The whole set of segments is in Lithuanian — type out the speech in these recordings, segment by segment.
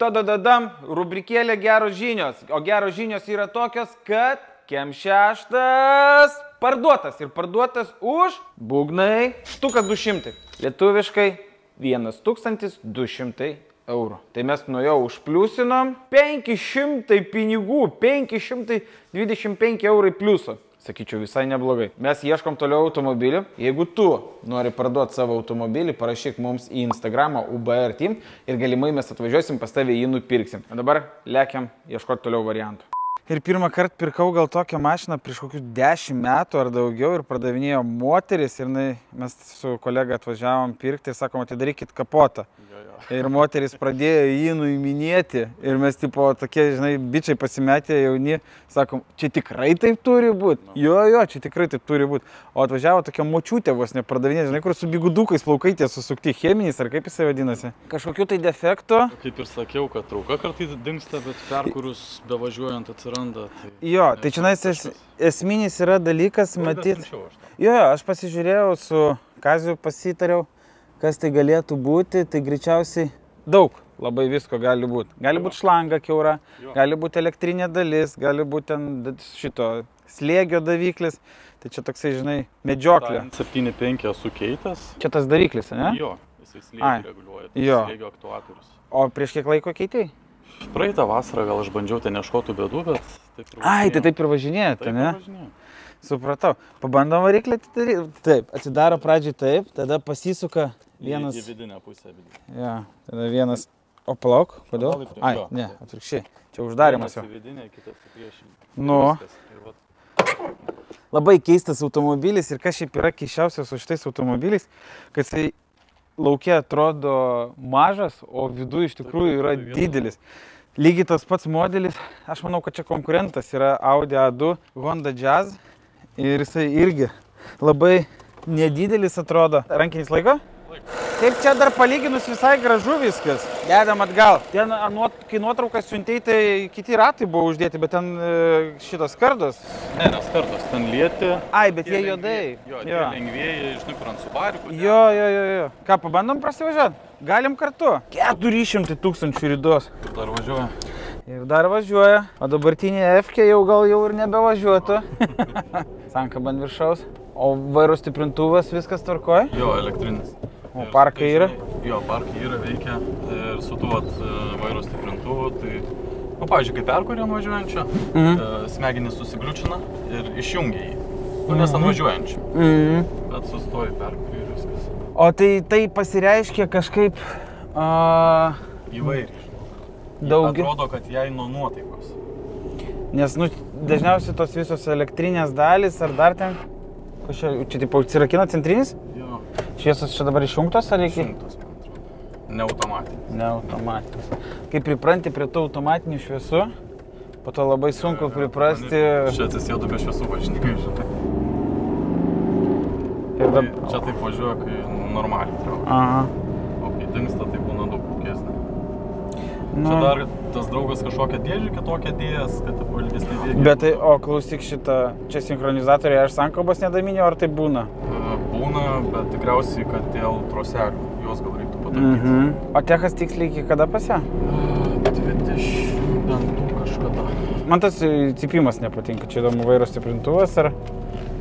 Tadadadam, rubrikėlė geros žinios. O geros žinios yra tokios, kad Kem 6 parduotas. Ir parduotas už būgnai štukas 200. Lietuviškai 1200 eurų. Tai mes nuo jo užpliusinom 500 pinigų, 525 eurai pliuso. Sakyčiau, visai neblogai. Mes ieškom toliau automobilių. Jeigu tu nori parduoti savo automobilį, parašyk mums į Instagramą UBR Team ir galimai mes atvažiuosim pas tavę jį nupirksim. O dabar lekiam ieškoti toliau variantų. Ir pirmą kartą pirkau gal tokią mašiną prieš kokius 10 metų ar daugiau ir pardavinėjo moteris ir mes su kolega atvažiavom pirkti ir sakom, atidarykit kapotą. Ir moteris pradėjo jį nuiminėti ir mes tipo tokie, žinai, bičiai pasimetė jauni, sakom, čia tikrai taip turi būti? Jo, čia tikrai taip turi būti. O atvažiavo tokia močiutė vos nepardavinė, žinai, kur su bigudukais plaukaitė susukti, cheminis ar kaip jisai vadinasi. Kažkokių tai defektų. Kaip ir sakiau, kad trauka kartais dingsta, bet perkurus bevažiuojant atsiranda. Tai... Jo, tai čia esminis yra dalykas, matyt. Jo, aš pasižiūrėjau su Kaziu, pasitariau. Kas tai galėtų būti, tai greičiausiai daug labai visko gali būti. Gali būti šlanga kiaura, gali būti elektrinė dalis, gali būti ten šito slėgio daviklis. Tai čia toksai, žinai, medžioklė. 75 esu keitęs. Čia tas dariklis, ne? Jo, jisai slėgį reguliuoja, slėgio aktuatorius. O prieš kiek laiko keitei? Praeitą vasarą gal aš bandžiau ten ieškotų bėdų, bet taip ir važinėjau. Tai taip ir važinėjate, ne? Supratau. Pabandom variklį atidaryti. Taip, atsidaro pradžiai taip, tada pasisuka vienas... Į vidinę pusę. Ja, tada vienas... O palauk, kodėl? Ne, atvirkščiai. Čia uždarimas jau. Vienas į vidinę, kitas į priešinį. Nu. Labai keistas automobilis ir kas šiaip yra keisčiausias su šitais automobiliais, kad jisai laukia atrodo mažas, o viduje iš tikrųjų yra didelis. Lygiai tas pats modelis, aš manau, kad čia konkurentas yra Audi A2 Honda Jazz. Ir jisai irgi labai nedidelis atrodo. Rankinis laiko? Taip čia dar palyginus visai gražu viskas. Dedam atgal. Ten, kai nuotraukas siuntei, tai kiti ratai buvo uždėti, bet ten šitos skardos. Ne, skardos, ten lieti. Bet jie juodai. Jo, tie lengvieji, žinai, kur ant subarikų. Jo. Ką, pabandom prasivažiuoti? Galim kartu. 400 000 ridos. Ir dar važiuoja. Ir dar važiuoja. O dabartinė F-kė jau ir nebevažiuotų. Sankaba ant viršaus. O vairo stiprintuvas viskas tvarkoja? Jo, elektrinis. O parkai yra? Jo, parkai yra, veikia. Ir su tuo vairo stiprintuvu, tai... Nu, pavyzdžiui, kai perkuriam važiuojančią, smegenys susigliučina ir išjungia jį. Nu, nes ant važiuojančių. Bet sustoji perkuri ir viskas. O tai pasireiškia kažkaip... Įvairiai. Atrodo, kad jai nuo nuotaikos. Nes, dažniausiai tos visos elektrinės dalis ar dar ten... Čia tipo atsirakina centrinis? Jo. Šviesos čia dabar išjungtos ar reikia? Išjungtos, man atrodo. Neautomatinis. Neautomatinis. Kai pripranti prie tų automatinių šviesų, po to labai sunku priprasti... Čia atsisėdu be šviesų važininkai, žinai. Čia taip važiuoja, kai normaliai traukia. O kai dingsta, tai būna daug pūkesnė. Čia dar tas draugas kažkokią dėžį kitokią dėjęs, kad taip ilgesnį dėžį. Bet tai, o klausyk šitą, čia sinchronizatoriai, aš sankabos nedaminė, ar tai būna? Būna, bet tikriausiai, kad dėl troselių, juos gal reiktų padaryti. O techas tiksliai iki kada pas ją? 25 kažkada. Man tas cypimas nepatinka, čia įdomu vairo stiprintuvas, ar?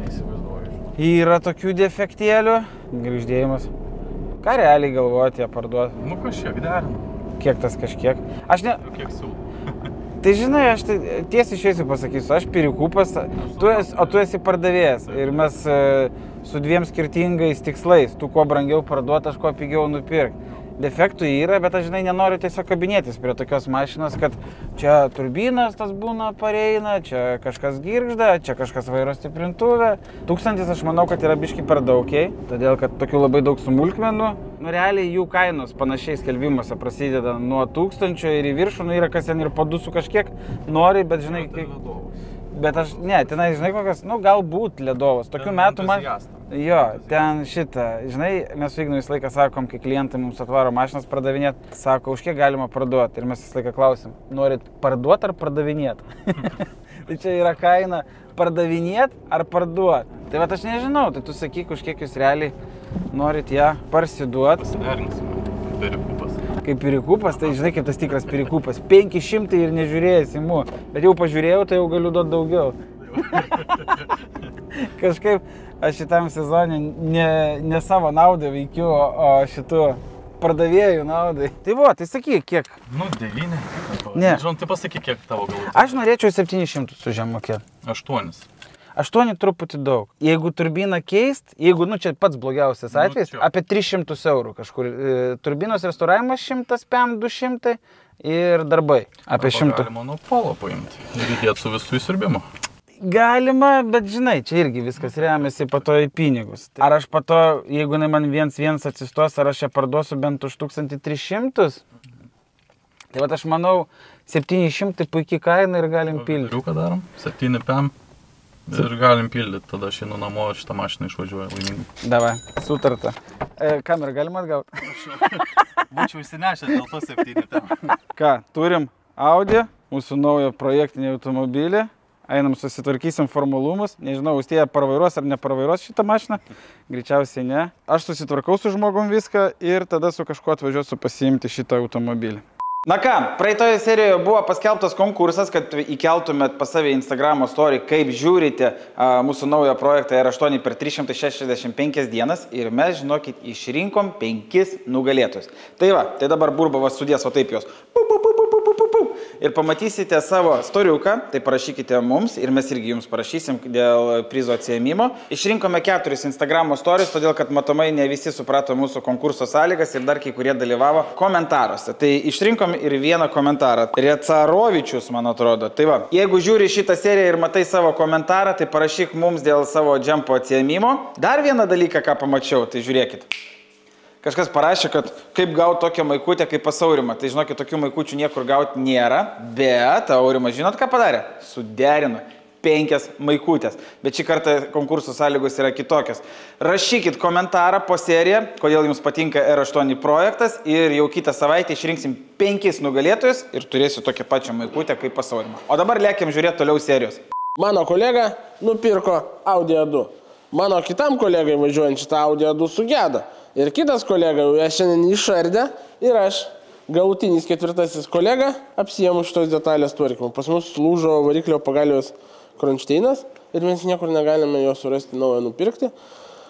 Neįsivaizduoju. Yra tokių defektėlių, grįždėjimas. Ką realiai galvojate ją parduoti? Nu, kažkiek derina. Kiek tas kažkiek? Aš ne... Kiek siūlau. Tai žinai, aš tiesiai šviesiai pasakysiu, aš pirikupas, o tu esi pardavėjas. Ir mes su dviem skirtingais tikslais. Tu kuo brangiau parduoti, aš kuo pigiau nupirkti. Defektų yra, bet aš, žinai, nenoriu tiesiog kabinėtis prie tokios mašinos, kad čia turbinas tas būna pareina, čia kažkas girgžda, čia kažkas vairo stiprintuvė. 1000 aš manau, kad yra biški per daug, todėl kad tokių labai daug smulkmenų. Nu, realiai jų kainos panašiai skelbimuose prasideda nuo 1000 ir į viršų, yra kas ten ir po 2 su kažkiek nori, bet, žinai, bet aš, tenai, žinai, kokias, galbūt ledovas. Tokių metų man... Jo, ten šitą, žinai, mes su Ignu visą laiką sakom, kai klientai mums atvaro mašinas pardavinėti, sako, už kiek galima parduoti. Ir mes visą laiką klausim, norit parduoti ar pardavinėti? Tai čia yra kaina pardavinėti ar parduoti. Tai vat aš nežinau, tai tu sakyk, už kiek jūs realiai norit ją parsiduoti. Pasiderinsime, perikupas. kaip pirikupas, tai žinai, kaip tas tikras pirikupas. 500 ir nežiūrėjęs imu, bet jau pažiūrėjau, tai jau galiu duoti daugiau. Kažkaip aš šitam sezonė ne savo naudą veikiu, o šitų pardavėjų naudai. Tai va, tai sakyk, kiek? Nu, 9. Ne. Žinau, tai pasakyk, kiek tavo galų. Aš norėčiau 700 su žemokė. 8. 8 truputį daug. Jeigu turbiną keist, jeigu, čia pats blogiausias atvejis, apie 300 eurų kažkur. Turbinos restauravimas 100 PM, 200 ir darbai apie 100. Galima nuo polo paimti ir įdėti su visų įsirbimu. Galima, bet žinai, čia irgi viskas remiasi po to į pinigus. Ar aš po to, jeigu man 1-1 atsistos, ar aš ją parduosiu bent už 1300? Tai va, aš manau, 700 puikiai kaina ir galim pildyti. Ką darom? 7 PM. Ir galim pildyti, tada aš einu namo, šitą mašiną išvažiuoju laimingai. Davai, sutarta. Kamerą galima atgauti? Būčiau įsinešęs dėl to 7 PM. Ką, turim Audi, mūsų naują projektinį automobilį. Einam susitvarkysim formalumus. Nežinau, Austėja parvairuos ar neparvairuos šitą mašiną. Greičiausiai ne. Aš susitvarkau su žmogum viską ir tada su kažkuo atvažiuosiu pasiimti šitą automobilį. Na ką, praeitoje serijoje buvo paskelbtas konkursas, kad įkeltumėt pas save Instagramo story, kaip žiūrite mūsų naują projektą R8 per 365 dienas ir mes, žinokit, išrinkom 5 nugalėtojus. Tai va, tai dabar Burbavas sudės, o taip jos. Ir pamatysite savo storiuką, tai parašykite mums ir mes irgi jums parašysim dėl prizo atsiėmimo. Išrinkome 4 Instagramo stories, todėl kad matomai ne visi suprato mūsų konkurso sąlygas ir dar kai kurie dalyvavo komentaruose. Tai išrinkom ir vieną komentarą. Recarovičius, man atrodo. Tai va, jeigu žiūri šitą seriją ir matai savo komentarą, tai parašyk mums dėl savo džempo atsiėmimo. Dar vieną dalyką, ką pamačiau, tai žiūrėkit. Kažkas parašė, kad kaip gauti tokią maikutę kaip pas Aurimą. Tai žinokit, tokių maikučių niekur gauti nėra, bet Aurimas žinot, ką padarė? Suderino 5 maikutės. Bet šį kartą konkurso sąlygos yra kitokios. Rašykit komentarą po seriją, kodėl jums patinka R8 projektas ir jau kitą savaitę išrinksim 5 nugalėtojus ir turėsiu tokią pačią maikutę kaip pas Aurimą. O dabar lėkiam žiūrėti toliau serijos. Mano kolega nupirko Audi A2. Mano kitam kolegai važiuojant šitą Audi A2 sugedo. Ir kitas kolega jau ją šiandien išardė ir aš, galutinis 4. kolega, apsijėmu šitos detalės tvarkymą. Pas mus lūžo variklio pagalvės kronšteinas ir mes niekur negalime jo surasti naują nupirkti.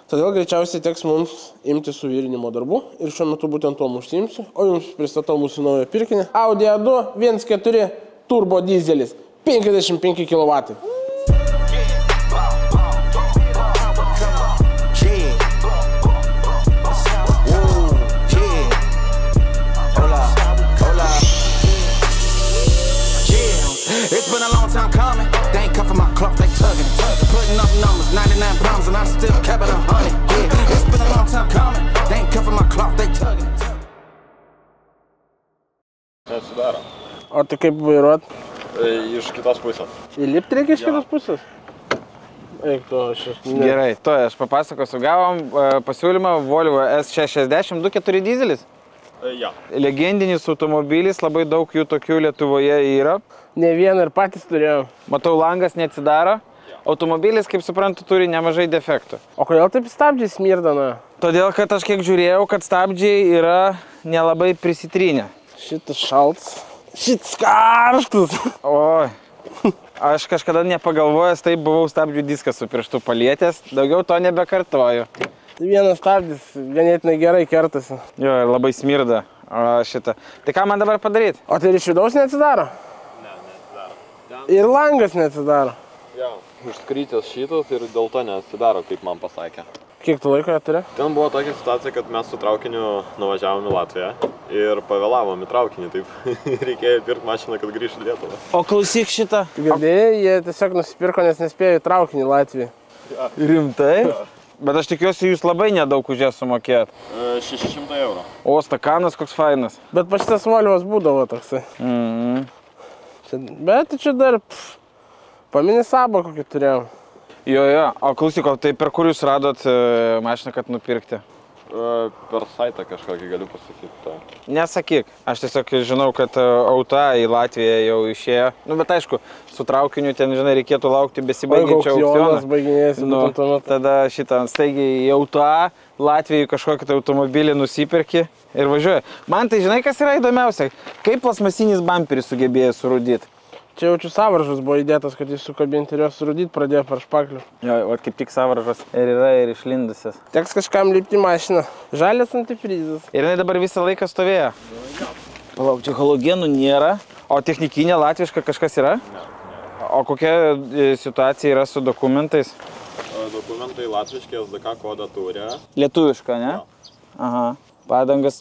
Todėl greičiausiai teks mums imti suvirinimo darbų ir šiuo metu būtent tuo užsiimsiu. O jums pristatau mūsų naują pirkinį. Audi A2 1.4 turbo dizelis, 55 kW. It's been a long time coming. They ain't come from my club, they tugging. Putting up numbers, 99 pounds, and I'm still capping 100. Yeah, it's been a long time coming. They ain't come from my club, they tugging. Nesudaro. O tai kaip vairuot? Iš kitos pusės. Įlipti reikia iš kitos pusės? Eik to, aš esu... Gerai, to aš papasakosiu. Gavom pasiūlymą Volvo S60 2.4 dizelis. Ja. Legendinis automobilis, labai daug jų tokių Lietuvoje yra. Ne vieną ir patys turėjom. Matau, langas neatsidaro. Automobilis, kaip suprantu, turi nemažai defektų. O kodėl taip stabdžiai smirdana? Todėl, kad aš kiek žiūrėjau, kad stabdžiai yra nelabai prisitrynę. Šitas šaltas. Šitas karštas. Oi, aš kažkada nepagalvojęs, taip buvau stabdžių diską su pirštu palietęs. Daugiau to nebekartoju. Tai vienas stabdis ganėtinai gerai kertasi. Jo, ir labai smirda šitą. Tai ką man dabar padaryti? O tai ir iš vidaus neatsidaro? Ne, neatsidaro. Ir langas neatsidaro? Jo, užskrytęs šitas ir dėl to neatsidaro, kaip man pasakė. Kiek tu laiko turi? Ten buvo tokia situacija, kad mes su traukiniu nuvažiavom į Latviją ir pavėlavom į traukinį, taip reikėjo pirkti mašiną, kad grįžtų į Lietuvą. O klausyk šitą. Girdėjai, jie tiesiog nusipirko, nes nespėjo į traukinį Latvijai. Rimtai? Bet aš tikiuosi, jūs labai nedaug už ją sumokėt. 600 eurų. O, stakanas koks fainas. Bet pa šitas Volvos būdavo toksai. Bet čia dar pamini sabą kokį turėjom. Jo, o klausyk, tai per kur jūs radot mašiną, kad nupirkti? Per saitą kažkokį galiu pasakyti. Tai. Nesakyk, aš tiesiog žinau, kad auta į Latviją jau išėjo. Nu, bet aišku, su traukiniu ten, žinai, reikėtų laukti besibaigiančio aukcionas. Baiginėsi, tada šitą staigiai į auta Latvijai kažkokį tai automobilį nusipirki ir važiuoja. Man tai žinai, kas yra įdomiausia, kaip plasmasinis bamperis sugebėjo surūdyti. Čia jaučiu savaržas buvo įdėtas, kad jis sukabinti ir jos surūdyti pradėjo per špaklių. Jo, o kaip tik savaržas ir yra ir išlindusias. Teks kažkam lipti mašiną. Žalias antifrizas. Ir jinai dabar visą laiką stovėjo. Palauk, čia halogenų nėra. O technikinė latviška kažkas yra? Ne. O kokia situacija yra su dokumentais? Dokumentai latviški SDK kodą turi. Lietuviška, ne? Jo. Aha. Padangas,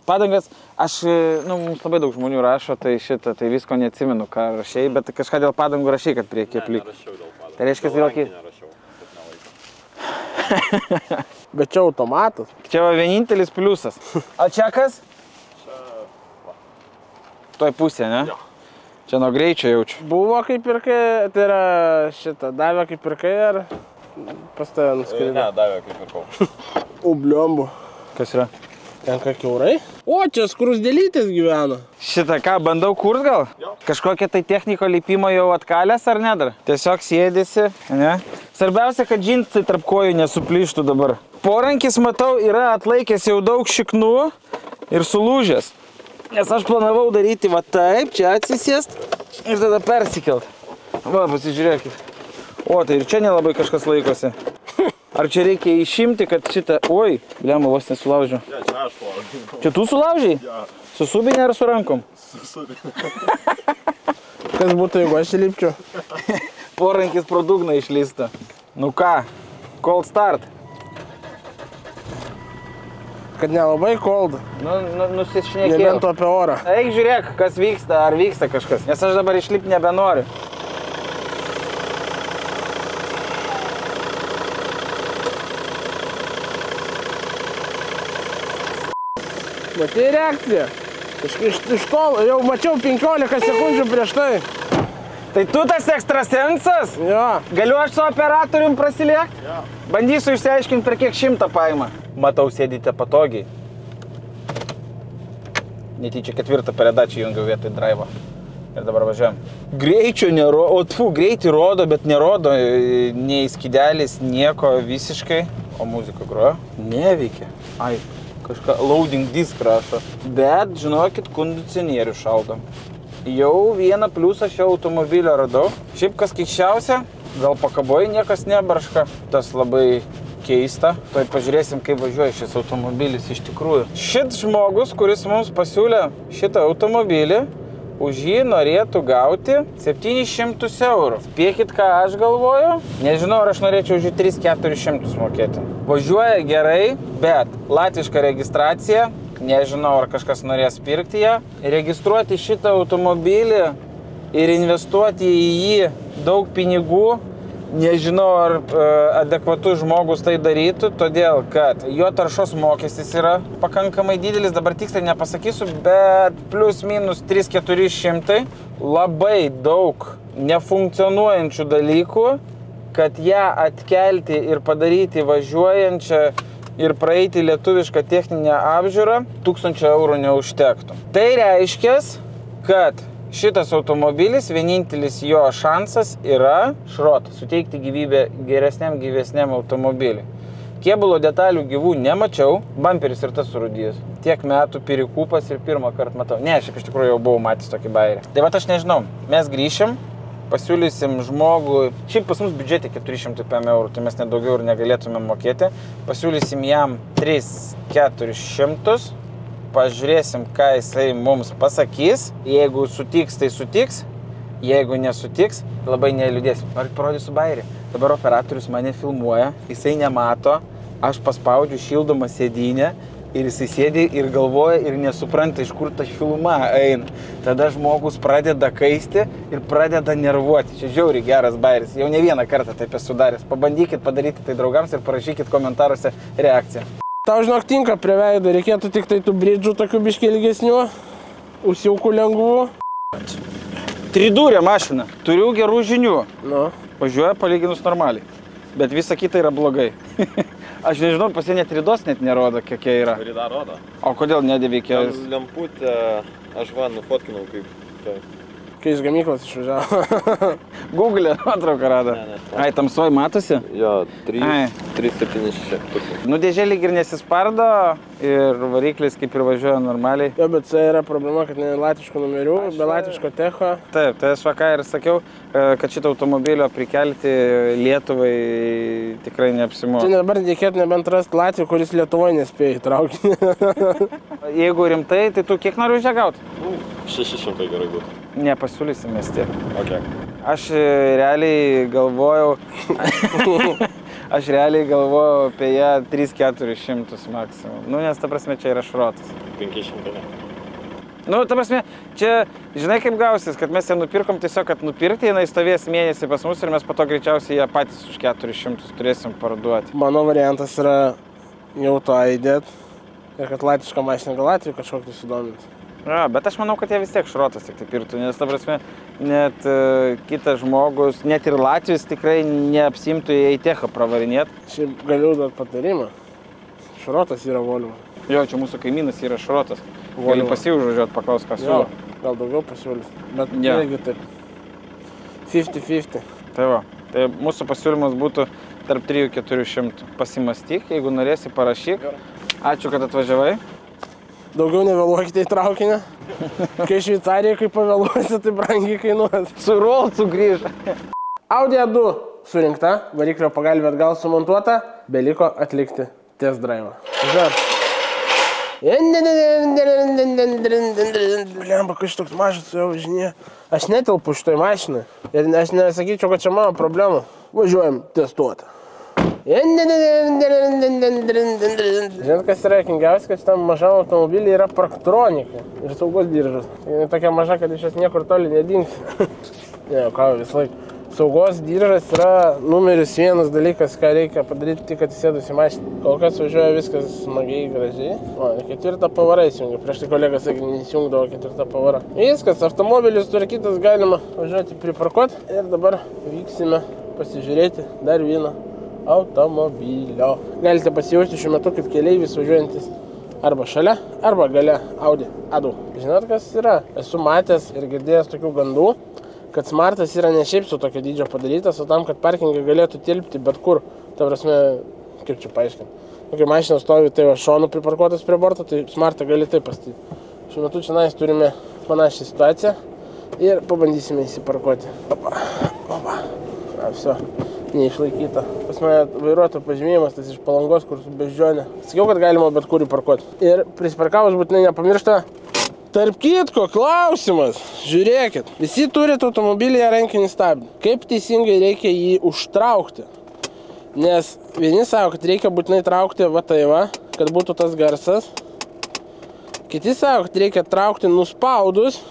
aš, mums labai daug žmonių rašo, tai šitą, tai visko neatsimenu, ką rašiai, bet kažką dėl padangų rašiai, kad prie kieplik. Ne, nerašiau dėl padangų. Tai reiškia, vėlgi... Nerašiau, bet nelaiko. Bet čia automatas. Čia va vienintelis pliusas. O čia kas? Čia... Va. Toj pusė, ne? Jo. Čia nuo greičio jaučiu. Buvo kaip pirkai, tai yra šitą, davė kaip pirkai ar pas tave nuskrido? Ne, davė kaip pirkau. Ubliombu. Kas yra? Tenka kiaurai. O, čia skrusdėlytės gyvena. Šitą ką, bandau kurt gal? Jo. Kažkokia tai techniko lipimo jau atkalęs ar ne dar? Tiesiog sėdėsi, ne? Svarbiausia, kad džinsai tarp kojų nesuplyštų dabar. Porankis, matau, yra atlaikęs jau daug šiknų ir sulūžęs. Nes aš planavau daryti va taip, čia atsisėst ir tada persikelt. Va, pasižiūrėkit. O, tai ir čia nelabai kažkas laikosi. Ar čia reikia išimti, kad šitą... Oi, bliamba, vos nesulaužiu. Ja, čia aš laužiu. Čia tu sulaužiai? Ja. Su subinė ar su rankom? Su Kas būtų, jeigu aš įlipčiau? Porankis pro dugną išlysta. Nu ką, cold start. Kad nelabai cold. Nusišnekėjau. Nebent apie orą. Eik žiūrėk, kas vyksta, ar vyksta kažkas. Nes aš dabar išlipti nebenoriu. Matai reakciją? Iš tol jau mačiau 15 sekundžių prieš tai. Tai tu tas ekstrasensas? Jo. Galiu aš su operatorium prasiliekti? Jo. Bandysiu išsiaiškinti, per kiek 100 paima. Matau, sėdite patogiai. Netyčia 4 peredačią jungiau vietoj drivo. Ir dabar važiuojam. Greičio nerodo, greitį rodo, bet nerodo nei skidelis, nieko visiškai. O muzika groja? Neveikia. Ai. Kažką loading disk rašo. Bet, žinokit, kondicionierių šaldo. Jau vieną pliusą šio automobilio radau. Šiaip kas keisčiausia, gal pakaboje niekas nebarška. Tas labai keista. Tuoj pažiūrėsim, kaip važiuoja šis automobilis iš tikrųjų. Šit žmogus, kuris mums pasiūlė šitą automobilį, už jį norėtų gauti 700 eurų. Spėkit, ką aš galvoju? Nežinau, ar aš norėčiau už jį 300-400 mokėti. Važiuoja gerai, bet latviška registracija, nežinau, ar kažkas norės pirkti ją. Registruoti šitą automobilį ir investuoti į jį daug pinigų, nežinau, ar adekvatus žmogus tai darytų, todėl kad jo taršos mokestis yra pakankamai didelis, dabar tiksliai nepasakysiu, bet plus minus 300-400, labai daug nefunkcionuojančių dalykų, kad ją atkelti ir padaryti važiuojančią ir praeiti lietuvišką techninę apžiūrą 1000 eurų neužtektų. Tai reiškia, kad šitas automobilis, vienintelis jo šansas yra suteikti gyvybę geresniam, gyvesniam automobiliui. Kėbulo detalių gyvų nemačiau, bamperis ir tas surūdijęs. Tiek metų pirikupas ir pirmą kartą matau. Ne, šiaip iš tikrųjų jau buvau matęs tokį bairį. Tai vat aš nežinau, mes grįšim, pasiūlysim žmogui, šiaip pas mus biudžete 400 eurų, tai mes nedaugiau ir negalėtume mokėti. Pasiūlysim jam 300-400. Pažiūrėsim, ką jisai mums pasakys. Jeigu sutiks, tai sutiks. Jeigu nesutiks, labai neliūdėsim. Ar parodysiu bairį. Dabar operatorius mane filmuoja, jisai nemato, aš paspaudžiu šildomą sėdynę ir jisai sėdi ir galvoja ir nesupranta, iš kur ta šiluma eina. Tada žmogus pradeda kaisti ir pradeda nervuoti. Čia žiauriai geras bairis. Jau ne vieną kartą taip esu daręs. Pabandykit padaryti tai draugams ir parašykit komentaruose reakciją. Tau žinok tinka prie veido, reikėtų tik tai tų bridžų tokių biškį ilgesnių, užsiaukų lengvų. Tridūrė mašina, turiu gerų žinių. Nu. Važiuoja palyginus normaliai, bet visa kita yra blogai. Aš nežinau, pas jie net ridos net nerodo, kiek jie yra. Rida rodo. O kodėl nedėveikia? Lemputė, aš nufotkinau kaip... Tai. Kai iš gamyklos išvažiavo. Google nuotrauką rado. Ne. Ai, tamsoj matosi? Jo, 376. Nu, dėžė lyg ir nesispardo ir variklis kaip ir važiuoja normaliai. Jo, bet tai yra problema, kad ne latviškų numerių, be latviško techo. Taip, tai aš ką ir sakiau, kad šitą automobilio prikelti Lietuvai tikrai neapsimoka. Čia dabar reikėtų nebent rasti Latvijų, kuris Lietuvoje nespėjo įtraukti. Jeigu rimtai, tai tu kiek nori už ją gauti? 600 gerai būtų. Nepasiūlysim mes tiek. O kiek? Aš realiai galvojau apie ją 3-400 maksimum. Nu, nes ta prasme čia yra šrotas. 500 ne. Nu, ta prasme, čia, žinai kaip gausis, kad mes ją nupirkom tiesiog, kad nupirkti, jinai stovės mėnesį pas mus ir mes po to greičiausiai ją patys už 400 turėsim parduoti. Mano variantas yra jau to įdėt ir kad latvišką mašiną gal Latvijų kažkokį sudomint. Ja, bet aš manau, kad jie vis tiek šrotas tik tai pirktų, nes ta prasme, net kitas žmogus, net ir Latvijos tikrai neapsimtų į techą pravarinėt. Šiaip galiu duoti patarimą. Šrotas yra Volvo. Jo, čia mūsų kaimynas yra šrotas. Gali pasiužvažiuoti, paklaus, ką siūlo. Gal daugiau pasiūlys, bet Jo. irgi taip. 50-50. Tai va, tai mūsų pasiūlymas būtų tarp 300-400. Pasimastyk, jeigu norėsi, parašyk. Ačiū, kad atvažiavai. Daugiau nevėluokite į traukinį. Kai Šveicarijoje, kai pavėluosi, tai brangiai kainuos. Su Rolcu grįžo. Audi A2 surinkta, variklio pagalvė atgal sumontuota, beliko atlikti test drive'ą. Žiūrėk. Lemba, kai šitoks mažas su jau važinėja. Aš netelpu šitoj mašinai ir aš nesakyčiau, kad čia mano problema. Važiuojam testuoti. Žinot, kas yra juokingiausia, kad šitam mažam automobilį yra parktronika ir saugos diržas. Tai tokia maža, kad iš jos niekur toli nedings. Ne, ką vis laik. Saugos diržas yra numeris vienas dalykas, ką reikia padaryti tik atsisėdus į mašiną. Kol kas važiuoja viskas smagiai, gražiai. O, 4 pavarą įsijungia. Prieš tai kolega sakė, neįsijungdavo 4 pavarą. Viskas, automobilis tvarkytas, galima važiuoti priparkuoti. Ir dabar vyksime pasižiūrėti dar vieną automobilio. Galite pasijausti šiuo metu kaip keleivis važiuojantis arba šalia, arba gale Audi A2. Žinot, kas yra? Esu matęs ir girdėjęs tokių gandų, kad Smartas yra ne šiaip su tokio dydžio padarytas, o tam, kad parkingai galėtų tilpti bet kur. Ta prasme, kaip čia paaiškinti. Kai mašina stovi, tai va šonu priparkuotas prie borto, tai Smartą gali taip pastatyti. Šiuo metu čia turime panašią situaciją ir pabandysime įsiparkuoti. Opa. Viso. Neišlaikyta. Pas mane vairuotojo pažymėjimas, tas iš Palangos, kur su beždžionė. Sakiau, kad galima bet kur įparkuoti. Ir prisiparkavus būtinai nepamiršta. Tarp kitko, klausimas. Žiūrėkit, visi turite automobilyje rankinį stabdį. Kaip teisingai reikia jį užtraukti? Nes vieni sako, kad reikia būtinai traukti va tai va, kad būtų tas garsas. Kiti sako, kad reikia traukti nuspaudus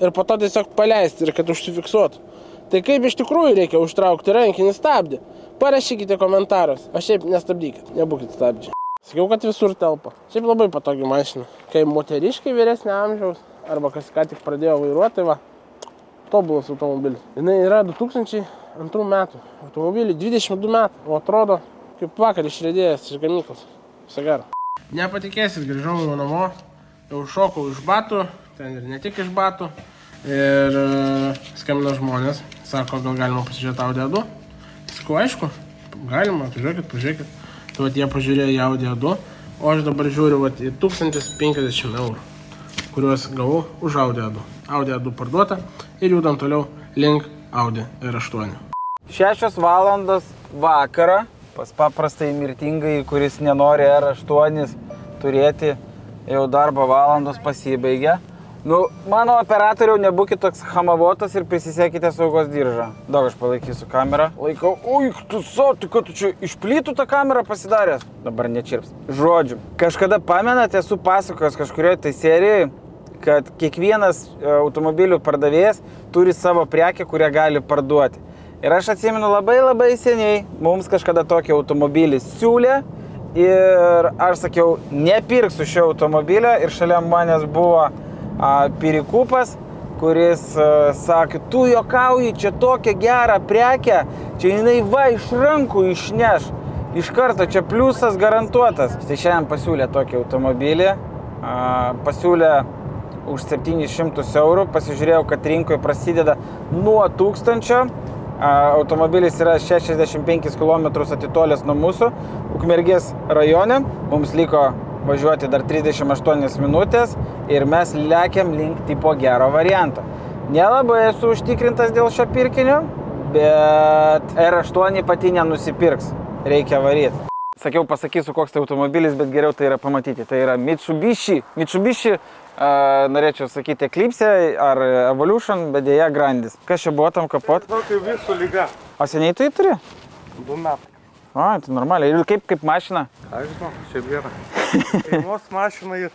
ir po to tiesiog paleisti ir kad užsifiksuotų. Tai kaip iš tikrųjų reikia užtraukti rankinį stabdį? Parašykite komentaruose. O šiaip nestabdykit, nebūkit stabdžiai. Sakiau, kad visur telpa. Šiaip labai patogi mašina. Kai moteriškai vyresnio amžiaus, arba kas ką tik pradėjo vairuoti, tai va, tobulas automobilis. Jinai yra 2002 metų. Automobilį 22 metų. O atrodo, kaip vakar išriedėjęs iš gamyklos. Visą gerą. Nepatikėsit, grįžau namo. Jau šokau iš batų. Ten ir ne tik iš batų. Ir skambino žmonės, sako, gal galima pasižiūrėti Audi A2. Sakau, aišku, galima, pažiūrėkit. Tai vat jie pažiūrėjo į Audi A2, o aš dabar žiūriu vat į 1050 eurų, kuriuos gavau už Audi A2. Audi A2 parduota ir judam toliau link Audi R8. 6 valandos vakarą, pas paprastai mirtingai, kuris nenori R8 turėti, jau darbo valandos pasibaigė. Nu, mano operatoriau, nebūkit toks hamavotas ir prisisekite saugos diržą. Daug aš palaikysiu kamerą. Laikau, oi, tu soti, kad tu čia išplytų tą kamerą pasidaręs. Dabar nečirps. Žodžiu, kažkada pamenate, esu pasakojęs kažkurioje tai serijoje, kad kiekvienas automobilių pardavėjas turi savo prekę, kurią gali parduoti. Ir aš atsimenu labai seniai, mums kažkada tokį automobilį siūlė ir aš sakiau, nepirksiu šio automobilio ir šalia manęs buvo Pirikupas, kuris sakė, tu jokauji, čia tokia gera prekė, čia jinai va iš rankų išneš. Iš karto čia pliusas garantuotas. Tai šiandien pasiūlė tokį automobilį. Pasiūlė už 700 eurų. Pasižiūrėjau, kad rinkoje prasideda nuo 1000. Automobilis yra 65 km atitolęs nuo mūsų Ukmergės rajone. Mums liko važiuoti dar 38 minutės ir mes lekiam link tipo gero varianto. Nelabai esu užtikrintas dėl šio pirkinio, bet R8 pati nenusipirks. Reikia varyti. Sakiau, pasakysiu, koks tai automobilis, bet geriau tai yra pamatyti. Tai yra Mitsubishi. Norėčiau sakyti Eclipse ar Evolution, bet dėja Grandis. Kas čia buvo tam kapot? Tai visų lyga. O seniai tu jį turi? 2 metai. Tai normaliai. Ir kaip mašina? Aš žinau, čia gera. Kainuos mašina ir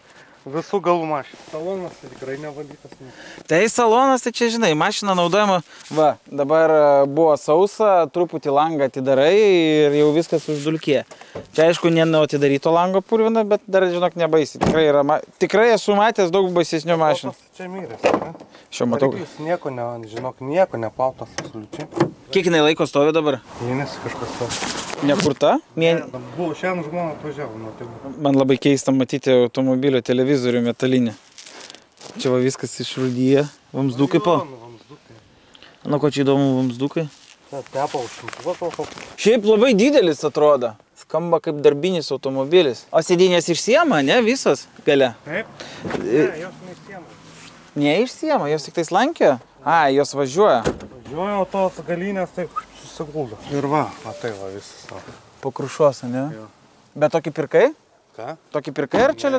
visų galų mašina. Salonas tai tikrai nevalytas. Tai salonas, tai čia žinai, mašina naudojama. Va, dabar buvo sausa, truputį langą atidarai ir jau viskas uždulkė. Čia aišku, atidaryto lango purvina, bet dar, žinok, nebaisi. Tikrai esu matęs daug baisesnių mašinų. Čia myrės, ne? Šiuo matau. Nieko nepautas absoliučiai. Kiek jinai laiko stovi dabar? Mėnesį kažkas stovi. Nekurta? Buvo, šiandien žmona atvažiavo nuo tėvų. Man labai keista matyti automobilio televizorių metalinį. Čia va viskas išrūdyje. Vamsdukai po? Nu, ko čia įdomu vamsdukai? Tepa užšimtuvo. Šiaip labai didelis atrodo. Skamba kaip darbinis automobilis. O sėdynės išsiema, ne? Visos gale? Taip. Ne, jos neišsiema. Neišsiema, jos tik tai slankio? Jos važiuoja. Važiuoja, o tos galinės taip susiguldo. Ir va, matai va visas. Po krušos, ne? Jo. Bet tokį pirkai? Ką? Tokį pirkai ar čia?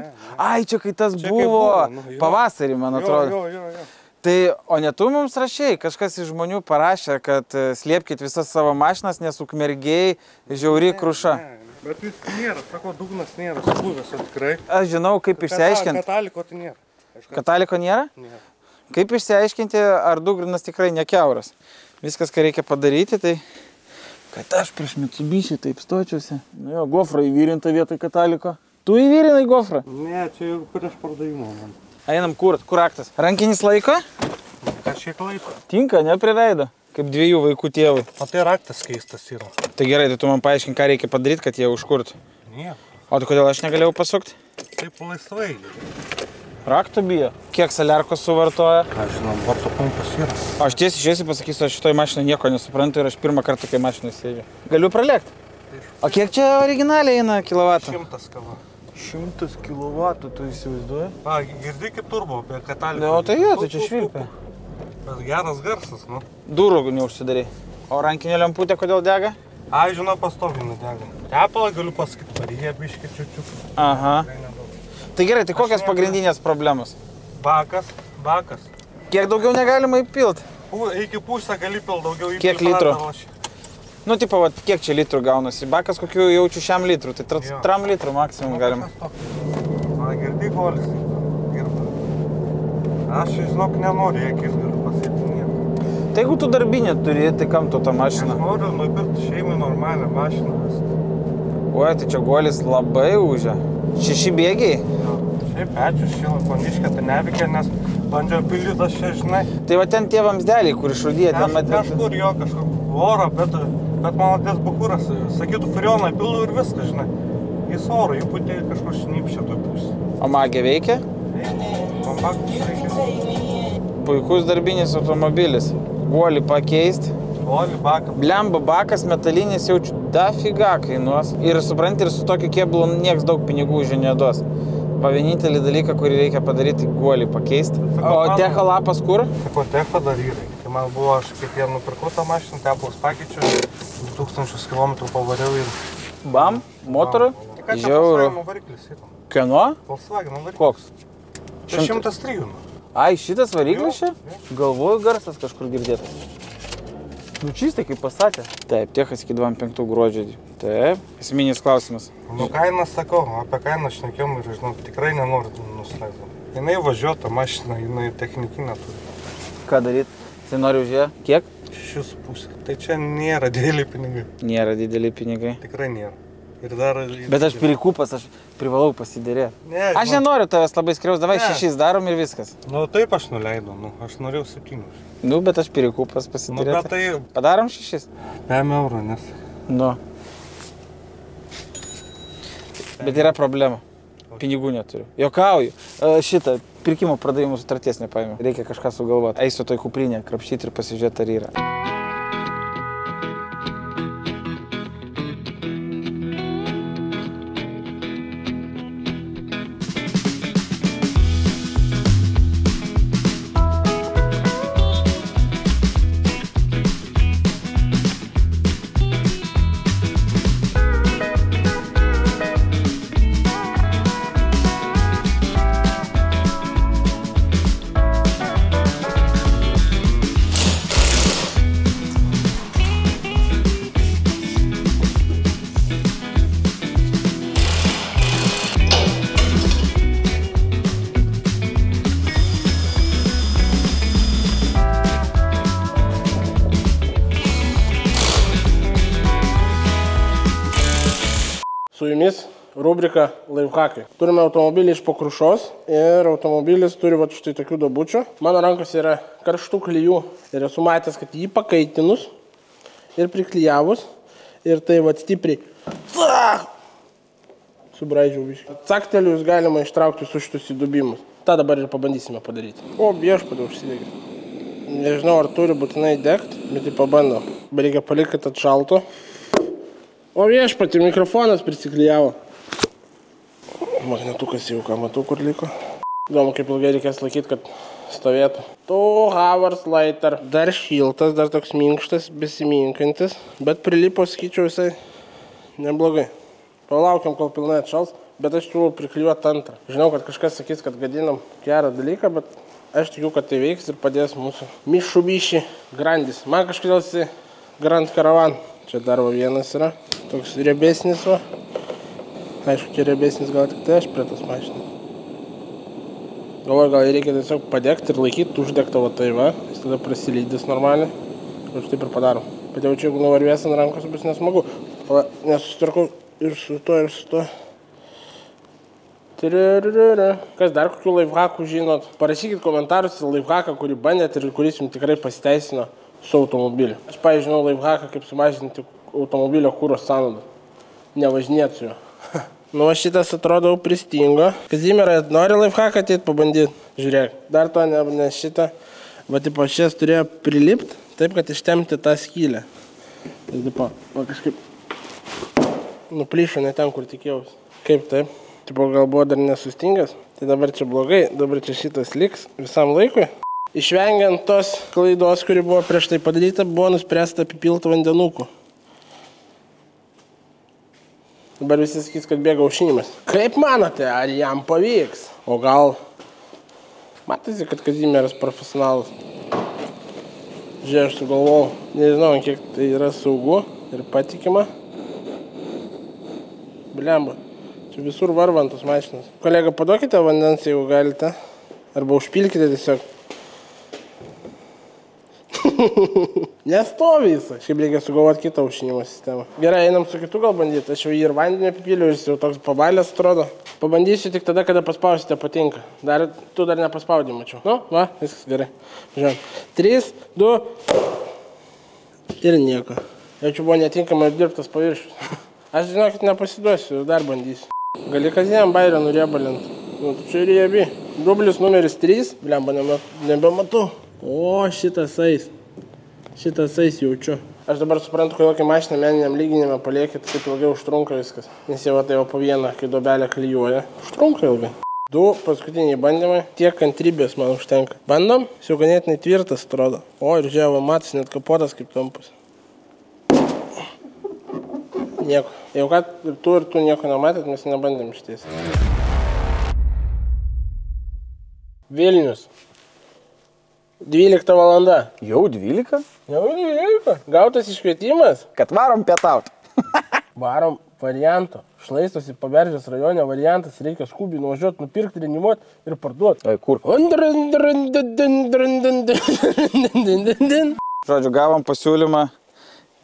Čia kai tas buvo pavasarį, man atrodo. Jo. Tai, o ne tu mums rašėjai, kažkas iš žmonių parašė, kad slėpkit visas savo mašinas, nes Ukmergėj žiauri kruša. Bet jis nėra, sako, dugnas nėra subuvęs, o tikrai. Aš žinau, kaip išsiaiškinti. Kataliko tai nėra. Kataliko nėra? Nėra. Kaip išsiaiškinti, ar dugnas tikrai nekiauras? Viskas, ką reikia padaryti, tai kad aš prieš Mitsubishi taip stočiausi. Nu jo, gofrą įvyrinta vietoj kataliko. Tu įvyrinai gofrą? Ne, čia jau prieš pardavimą man. Einam kur raktas? Rankinis laiko? Kažkiek laiko. Tinka, ne prie veido? Kaip 2 vaikų tėvai. O tai raktas keistas yra. Tai gerai, tai tu man paaiškink, ką reikia padaryti, kad jie užkurtų. Nieko. O tai kodėl aš negalėjau pasukti? Taip laisvai. Rakto bijo. Kiek saliarkos suvartoja? Aš žinau, varto pumpas yra. Aš tiesiai pasakysiu, aš šitoj mašinai nieko nesuprantu ir aš pirmą kartą tokiai mašinai sėdžiu. Galiu pralėkti. O kiek čia originaliai eina kilovatų? 100 kava. 100 kilovatų, tu įsivaizduoji? Girdi kaip turbo, apie kataliko. Ne, o tai jo, tai čia švilpia. Bet geras garsas, nu. Durų neužsidarei. O rankinė lemputė kodėl dega? Žinau, pastovinį dega. Tepalą galiu pasakyti, parėję biškį čiučiuk. Aha. Tai gerai, tai kokios pagrindinės problemos? Bakas. Kiek daugiau negalima įpilt? Iki pusę gali pilt daugiau įpilt. Kiek litrų? Nu, tipo, kiek čia litrų gaunasi? Bakas kokių jaučiu šiam litrų, tai 3 litrų maksimum galima. Girdi golis. Aš, žinok, nenoriu, kiek galiu pasakyti nieko. Tai jeigu tu darbinę turi, tai kam tu tą mašiną? Aš noriu nupirkti šeimai normalią mašiną. Oi, tai čia golis labai užia. 6 bėgiai? Šiaip ačiū šilą paniškę, tai neveikia, nes bandžiau pildyti aš čia, žinai. Tai va ten tie vamsdeliai, kur išrūdėja ten matyti. Kažkur jo, kažkur oro, bet mano ties bakuras, sakytų, Furioną pildu ir viską, žinai. Jis oro, įputė kažkur šnypščia toj pusė. O magė veikia? Kompaktus reikia. Puikus darbinis automobilis. Guolį pakeisti. Guolį, bakas. Blemba bakas metalinis jaučiu dafiga kainuos. Ir supranti, ir su tokiu kėbulu nieks daug pinigų už neduos. Va vienintelį dalyką, kurį reikia padaryti, guolį pakeisti. O techo lapas kur? Sako, techo dar yra. Tai man buvo, aš kaip jie nupirkau tą mašiną, tepalus pakeičiu, 2000 km pavariau ir... Bam, motorų? Tik ką čia Žiauru. Volkswagen variklis yra. Kieno? Volkswagen variklis. Koks? Čia 103. Ai, šitas variklis čia? Galvoju, garsas kažkur girdėtas. Nu, čistai kaip pasakė. Taip, techas iki 25 gruodžio. Taip, esminis klausimas. Nu, kainas sakau, apie kainą šnekėjom ir, žinau, tikrai nenoriu nusileidti. Jinai važiuota mašina, jinai technikinė turi. Ką daryt? Tai nori už ją? Kiek? 6,5. Tai čia nėra dideli pinigai. Nėra dideli pinigai. Tikrai nėra. Ir dar... Bet aš pirikupas, aš privalau pasidėrėti. Ne, aš nenoriu tavęs labai skriaus, davai 6 darom ir viskas. Nu, taip aš nuleidau, aš norėjau 7. Nu, bet aš pirikupas pasidėrėti. Nu, bet tai... Padarom 6? 5 eurų, nes... Nu. Bet yra problema. Pinigų neturiu. Jokauju. Šitą pirkimo pardavimo sutarties nepaėmiau. Reikia kažką sugalvoti. Eisiu toj kuprinę, krapštyti ir pasižiūrėti, ar yra. Su jumis rubrika Laifhakai. Turime automobilį iš po Krušos ir automobilis turi va štai tokių duobučių. Mano rankos yra karštų klijų ir esu matęs, kad jį pakaitinus ir priklijavus ir tai va stipriai subraidžiau biškį. Caktelius galima ištraukti su šitus įdubimus. Ta dabar ir pabandysime padaryti. O, viešpadė užsidegė. Nežinau, ar turi būtinai degti, bet tai pabandom. Bet reikia palikti, kad atšaltų. O viešpatį, mikrofonas prisiklijavo. Magnetukas jau ką matau, kur liko. Įdomu, kaip ilgai reikės laikyti, kad stovėtų. Havars Lighter. Dar šiltas, dar toks minkštas, besiminkantis. Bet prilipo, sakyčiau, visai neblogai. Palaukiam, kol pilnai atšals. Bet aš siūlau priklijuoti antrą. Žinau, kad kažkas sakys, kad gadinam gerą dalyką, bet aš tikiu, kad tai veiks ir padės mūsų Mitsubishi Grandis. Man kažkodėl Grand Caravan. Čia dar vienas yra, toks riebesnis va. Aišku, čia riebesnis gal tik tai aš prie tos mašinos. Galvoju, gal reikia tiesiog padegti ir laikyti uždegtą va tai va. Jis tada prasilydys normaliai. Ir taip ir padarom. Bet jau čia, jeigu nuvarvės ant rankos, bus nesmagu. Nesusitvarkau ir su to. Kas dar kokių laifhakų žinot? Parašykit komentarus į laifhaką, kurį bandėt ir kuris jums tikrai pasiteisino su automobiliu. Aš pažinau laifhaką, kaip sumažinti automobilio kuro sąnaudą. Nevažinėt su juo. Nu, šitas atrodo pristingo. Kazimierai, nori laifhaką ateit pabandyti? Žiūrėk, dar to ne šitą. Va, tipo, šias turėjo prilipti, taip, kad ištempti tą skylę. Tai, tipo, va, kažkaip nuplyšo ne ten, kur tikėjausi. Kaip taip? Tipo, gal buvo dar nesustingęs. Tai dabar čia blogai, dabar čia šitas liks visam laikui. Išvengiant tos klaidos, kuri buvo prieš tai padaryta, buvo nuspręsta apipilti vandenukų. Dabar visi sakys, kad bėga aušinimas. Kaip manote, ar jam pavyks? O gal... Matosi, kad Kazimieras profesionalas. Žiūrėjau, aš sugalvojau. Nežinau, kiek tai yra saugu ir patikima. Blemba. Čia visur varvantos mašinos. Kolega, paduokite vandens, jeigu galite. Arba užpilkite tiesiog. Nestovi jis. Šiaip reikia sugalvoti kitą aušinimo sistemą. Gerai, einam su kitu gal bandyti. Aš jau jį ir vandenį apipiliu, jis jau toks pabalęs atrodo. Pabandysiu tik tada, kada paspausite patinka. Tu dar nepaspaudį, mačiau. Nu, va, viskas gerai. Žiūrėjom. 3, 2 ir nieko. Jau čia buvo netinkamai apdirbtas paviršius. Aš žinau, kad nepasiduosiu, dar bandysiu. Gali kasdien bairę nuriebalinti. Nu, tu čia riebi. Dublis numeris 3. Blemba, nebematau. O, šitas eis. Šitas eis jaučiu. Aš dabar suprantu, kodėl kai mašiną meniniam lyginime paliekit, kaip ilgai užtrunka viskas. Nes jau tai jau po vieną, kai duobelę klijuoja. Užtrunka ilgai. 2 paskutiniai bandymai. Tiek kantrybės man užtenka. Bandom? Jis jau ganėtinai tvirtas atrodo. O, ir žiūrėjau, matas net kapotas kaip tampas. Nieko. Jau ką ir tu nieko nematėt, mes nebandėm šitais. Vilnius. 12 valanda. Jau 12? Jau 12. Gautas iškvietimas. Kad varom pietauti. Varom varianto. Šlaistosi Paberžės rajone variantas. Reikia skubiai nuvažiuoti, nupirkti, renimuoti ir parduoti. Ai, kur? Žodžiu, gavom pasiūlymą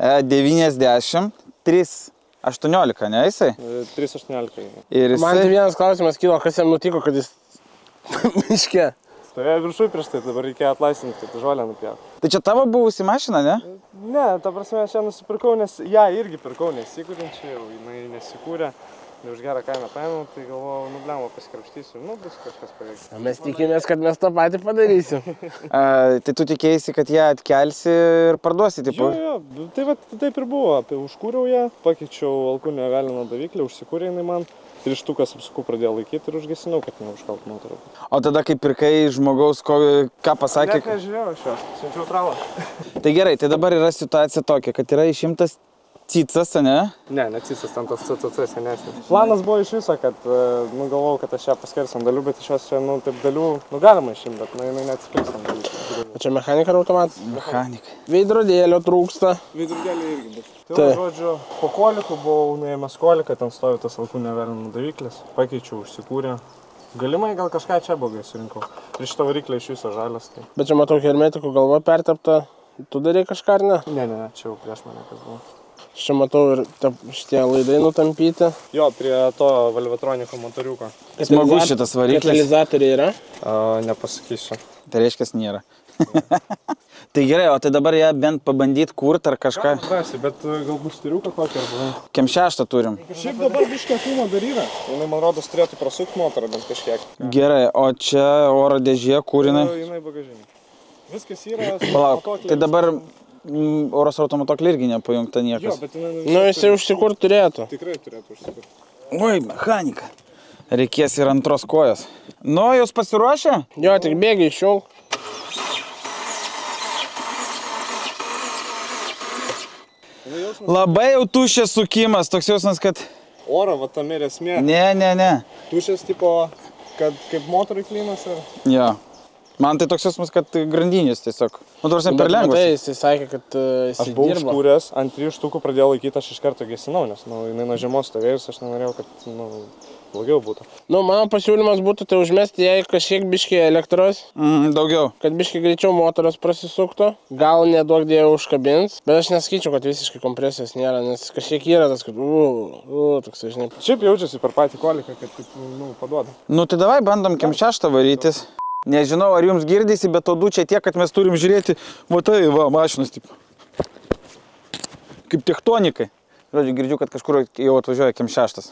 90, 318, ne jisai? 318. Ir jisai... Man tai vienas klausimas kilo, kas jam nutiko, kad jis miške. Stovėjo viršui prieš tai, dabar reikėjo atlaisvinti, kad žolę nupjauti. Tai čia tavo buvusi mašina, ne? Ne, ta prasme, aš ją nusipirkau, nes ją irgi pirkau nesikūrinčią, jau jinai nesikūrė. už gerą kainą paėmiau, tai galvojau, blemą pasikrapštysiu, bus kažkas paveiks. Mes tikimės, kad mes tą patį padarysim. Tai tu tikėjaisi, kad ją atkelsi ir parduosi, taip? Jo, tai va, taip ir buvo. Užkūriau ją, pakeičiau alkūnio galino daviklį, užsikūrė jinai man. Trištukas apsukų pradėjau laikyti ir užgesinau, kad neužkalt motorą. O tada, kai pirkai žmogaus, ką pasakė? Net nežiūrėjau aš jo, siunčiau tralą. Tai gerai, tai dabar yra situacija tokia, kad yra išimtas cicas, ne? Ne cicas, ten tas CCC senesnis. Planas buvo iš viso, kad, galvojau, kad aš ją paskersiu ant dalių, bet iš jos čia, taip dalių, galima išimti, bet, jinai neatsipirks ant dalių. O čia mechanika ar automatas? Mechanika. Veidrodėlio trūksta. Veidrodėlį irgi bus. Tai, žodžiu, po kolikų buvau nuėmęs koliką, ten stovi tas alkūnio galino daviklis, pakeičiau, užsikūrė. Galimai gal kažką čia blogai surinkau. Ir šitą variklį iš viso žalias. Tai. Bet čia matau hermetikų galva pertepta. Tu darai kažką ar ne? Ne, čia jau prieš mane kas buvo. Čia matau ir šitie laidai nutampyti. Jo, prie to Valvetroniko motoriuko. Smagus šitas variklis. Katalizatoriai yra? Nepasakysiu. Tai reiškia, nėra. Tai gerai, o tai dabar ją bent pabandyt kurt ar kažką? Drąsiai, bet galbūt stiriuką kokį arba. Kem 6 turim. Šiaip dabar biškė kūno dar yra. Jinai, man rodos, turėtų prasukti motorą bent kažkiek. Gerai, o čia oro dėžė, kur jinai? Jinai bagažinė. Viskas yra. Palauk, tai dabar oros automatoklį irgi nepajungta niekas. Jo, bet jinai... Jisai užsikurt turėtų. Tikrai turėtų užsikurt. Oi, mechanika. Reikės ir antros kojas. Nu, jūs pasiruošę? Jo, tik bėgiai išjung. Labai jau tuščias sukimas, toks jausmas, kad... Oro, va tam ir esmė. Ne. Tuščias tipo, kad kaip motorių klynas ar... Jo. Man tai toks jausmas, kad grandinės tiesiog. Nu, tarsi per lengvas. Tai jisai sakė, kad jisai aš buvau dirba. užkūręs, ant 3 štukų pradėjau laikyti, aš iš karto gesinau, nes jinai nuo žiemos stovėjus, aš nenorėjau, kad blogiau būtų. Mano pasiūlymas būtų tai užmesti jai kažkiek biškį elektros. Daugiau. Kad biškį greičiau motoras prasisuktų. Gal neduok dėjau užkabins. Bet aš neskaičiau, kad visiškai kompresijos nėra, nes kažkiek yra tas, kad toks, žinai. Šiaip jaučiasi per patį koliką, kad paduoda. Nu, tai davai bandom kem 6 varytis. Nežinau, ar jums girdisi, bet to čia tiek, kad mes turim žiūrėti, matai, va, mašinas, taip. Kaip tektonikai. Žodžiu, girdžiu, kad kažkur jau atvažiuoja kem 6.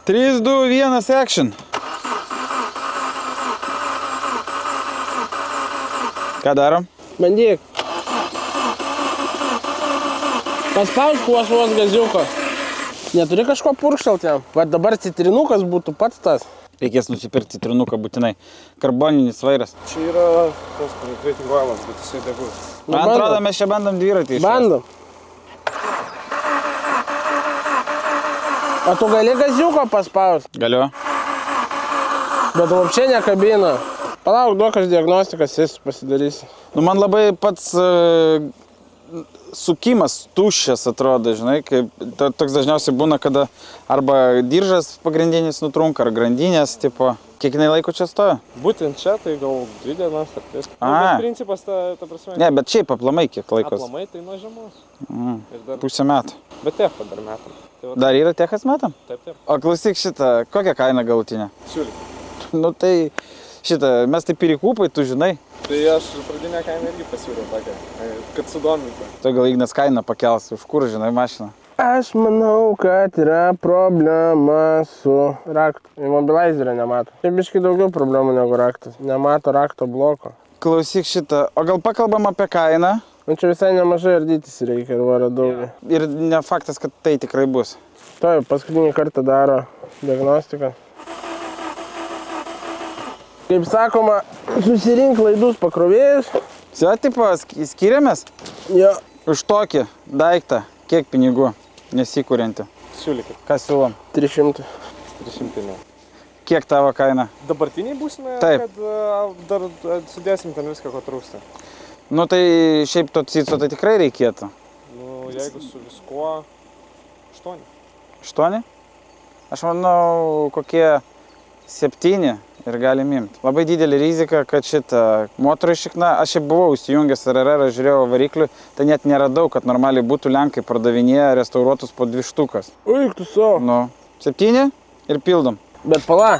3, 2, 1, action. Ką darom? Bandyk. Paspausk vos gaziuko. Neturi kažko purkštelt jam. Va dabar citrinukas būtų pats tas. Reikės nusipirkti citrinuką būtinai. Karboninis vairas. Čia yra tas reitinguojamas, bet jisai degus. Man atrodo, mes čia bandom dviratį išvesti. Bandom. O tu gali gaziuko paspaust? Galiu. Bet vapščiai nekabina. Palauk, duok aš diagnostikas, jis pasidarys. Nu, man labai pats sukimas tuščias atrodo, žinai, kaip toks dažniausiai būna, kada arba diržas pagrindinis nutrunka, ar grandinės, tipo, kiek jinai laiko čia stoja? Būtent čia, tai gal 2 dienas ar 3. Bet principas, ta prasme. Ne, bet šiaip aplamai kiek laikos? Aplamai tai nuo žiemos. Pusę metų. Bet techą dar metam. Dar yra techas metam? Taip. O klausyk šitą, kokią kainą galutinę? Siūlyk. Nu tai šitą, mes tai pirikūpai, tu žinai. Tai aš pradinę kainą irgi pasiūliau tokią, kad sudomintų. Tai gal Ignas kainą pakels, už kur, žinai, mašiną? Aš manau, kad yra problema su raktu. Immobilizerio nemato. Tai biškai daugiau problemų negu raktas. Nemato rakto bloko. Klausyk šitą, o gal pakalbam apie kainą? Nu čia visai nemažai ardytis reikia ir varo daug. Ir ne faktas, kad tai tikrai bus. Taip, paskutinį kartą daro diagnostiką. Kaip sakoma, susirink laidus pakrovėjus. Sio, tipo, skiriamės? Jo. Už tokį daiktą, kiek pinigų nesikurianti? Siūlykit. Ką siūlom? 300. 300 ne. Kiek tavo kaina? Dabartiniai būsime, Taip. kad dar sudėsim ten viską, ko trūksta. Nu tai šiaip to cico tai tikrai reikėtų. Nu, jeigu su viskuo 8. 8? Aš manau, kokie 7 ir galim imti. Labai didelė rizika, kad šitą motorą išikna. Aš jau buvau įsijungęs RRR, žiūrėjau variklių, tai net neradau, kad normaliai būtų lenkai pardavinėję restauruotus po 2 štukas. Uik, tu savo. Nu, 7 ir pildom. Bet pala,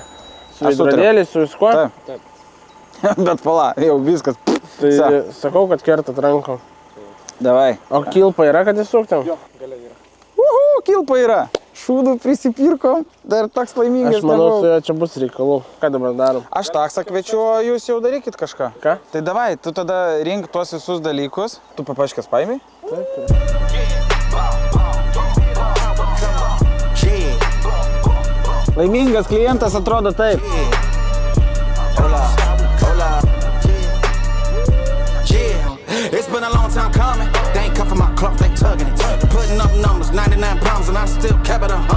su veidrodėliais, su viskuo? Taip. Bet pala, jau viskas. Tai sakau, kad kertat rankom. Davai. O kilpa yra, kad įsuktam? Jo, galia yra. kilpa yra. Šūdų prisipirkom, dar toks laimingas. Aš manau, su jo čia bus reikalų. Ką dabar darom? Aš taksą kviečiu, o jūs jau darykit kažką. Ką? Tai davai, tu tada rink tuos visus dalykus. Tu papaškės paimiai? Taip. Laimingas klientas atrodo taip. It's been a long time coming. They ain't come for my club, they tugging it. Putting up numbers, 99 pounds, and I still kept it 100.